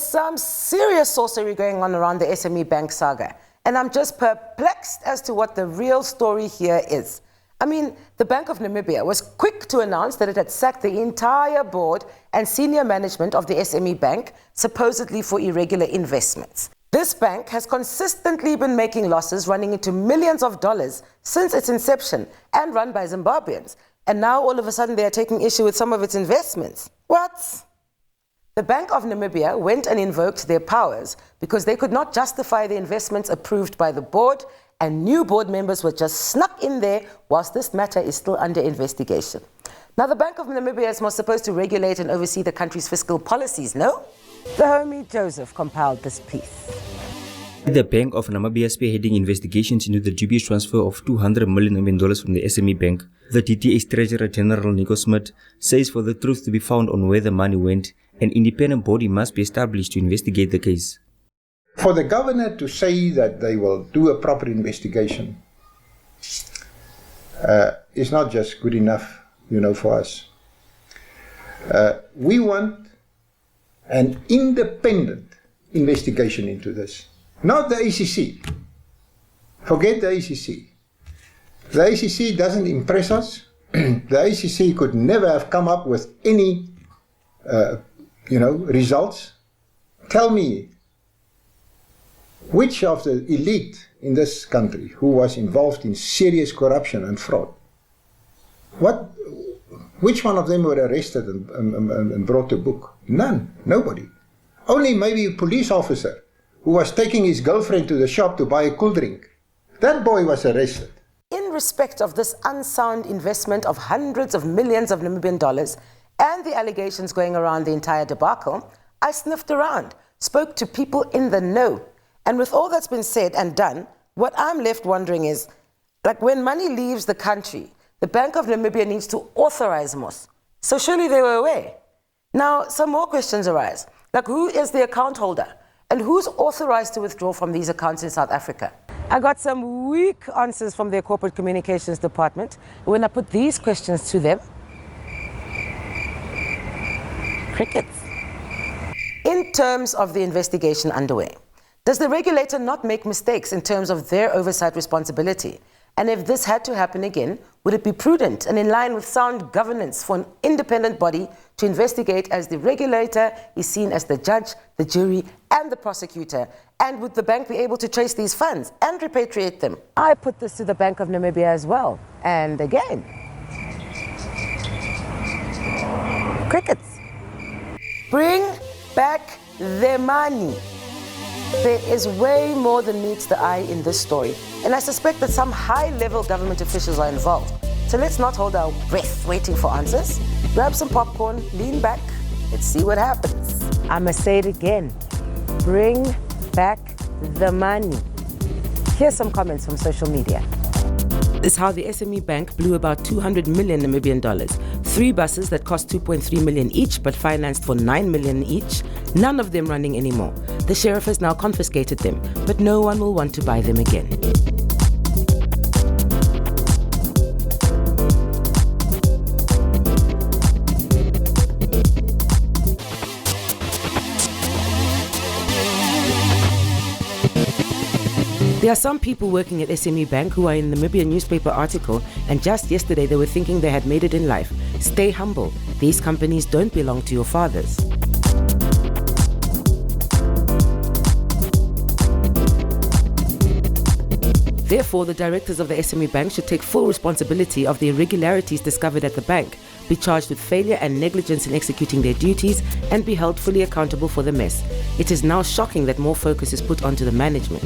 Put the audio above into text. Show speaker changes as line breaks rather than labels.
some serious sorcery going on around the SME Bank saga, and I'm just perplexed as to what the real story here is. I mean, the Bank of Namibia was quick to announce that it had sacked the entire board and senior management of the SME Bank, supposedly for irregular investments. This bank has consistently been making losses, running into millions of dollars since its inception, and run by Zimbabweans. And now all of a sudden they are taking issue with some of its investments. What? The Bank of Namibia went and invoked their powers because they could not justify the investments approved by the board, and new board members were just snuck in there whilst this matter is still under investigation. Now, the Bank of Namibia is most supposed to regulate and oversee the country's fiscal policies, no? The homie Joseph compiled this piece.
The Bank of Namibia spearheading investigations into the dubious transfer of $200 million from the SME Bank. The DTA's Treasurer General Nico Smit says for the truth to be found on where the money went, an independent body must be established to investigate the case.
For the governor to say that they will do a proper investigation is not just good enough, for us. We want an independent investigation into this, not the ACC. Forget the ACC. The ACC doesn't impress us. The ACC could never have come up with any, results. Tell me, which of the elite in this country who was involved in serious corruption and fraud? Which one of them were arrested and brought to book? None. Nobody. Only maybe a police officer who was taking his girlfriend to the shop to buy a cool drink. That boy was arrested.
In respect of this unsound investment of hundreds of millions of Namibian dollars and the allegations going around the entire debacle, I sniffed around, spoke to people in the know. And with all that's been said and done, what I'm left wondering is, when money leaves the country, the Bank of Namibia needs to authorize MOS. So surely they were aware. Now, some more questions arise. Who is the account holder? And who's authorized to withdraw from these accounts in South Africa? I got some weak answers from their corporate communications department. When I put these questions to them, crickets. In terms of the investigation underway, does the regulator not make mistakes in terms of their oversight responsibility? And if this had to happen again, would it be prudent and in line with sound governance for an independent body to investigate, as the regulator is seen as the judge, the jury, and the prosecutor? And would the bank be able to trace these funds and repatriate them? I put this to the Bank of Namibia as well. And again, crickets. Bring back their money. There is way more than meets the eye in this story, and I suspect that some high-level government officials are involved. So let's not hold our breath waiting for answers. Grab some popcorn, lean back, let's see what happens. I must say it again. Bring back the money. Here's some comments from social media. This is how the SME Bank blew about 200 million Namibian dollars. 3 buses that cost 2.3 million each but financed for 9 million each, none of them running anymore. The sheriff has now confiscated them, but no one will want to buy them again. There are some people working at SME Bank who are in the Namibian newspaper article, and just yesterday they were thinking they had made it in life. Stay humble. These companies don't belong to your fathers. Therefore, the directors of the SME Bank should take full responsibility of the irregularities discovered at the bank, be charged with failure and negligence in executing their duties, and be held fully accountable for the mess. It is now shocking that more focus is put onto the management.